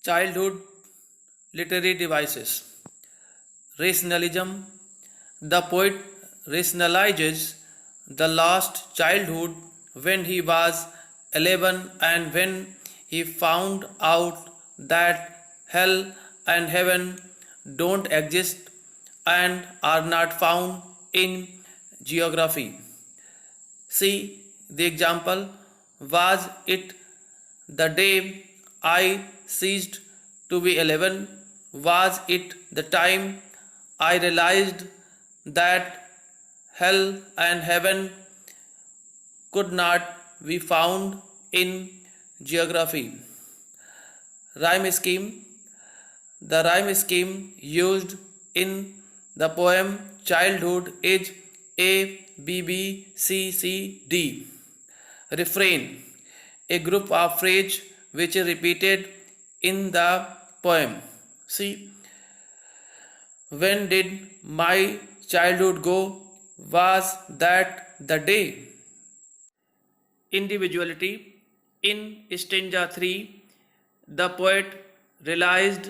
Childhood literary devices. Rationalism. The poet rationalizes the lost childhood when he was 11 and when he found out that hell and heaven don't exist and are not found in geography. See the example. Was it the day I ceased to be 11? Was it the time I realized that hell and heaven could not be found in geography? Rhyme scheme. The rhyme scheme used in the poem Childhood is A B B C C D. Refrain. A group of phrases which is repeated in the poem. See, when did my childhood go? Was that the day? Individuality. In stanza 3, the poet realized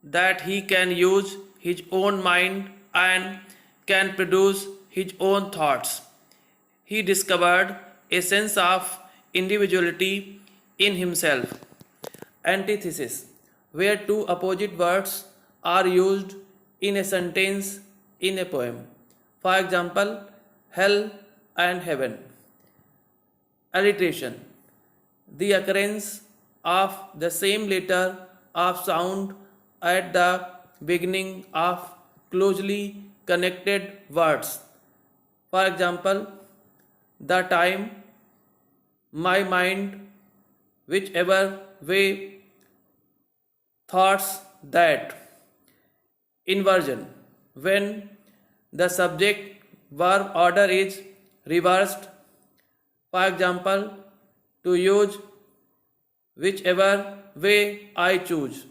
that he can use his own mind and can produce his own thoughts. He discovered a sense of individuality in himself. Antithesis, where two opposite words are used in a sentence in a poem. For example, hell and heaven. Alliteration, the occurrence of the same letter of sound at the beginning of closely connected words. For example, the time, my mind, whichever way, thoughts, that. Inversion, when the subject verb order is reversed. For example, to use whichever way I choose.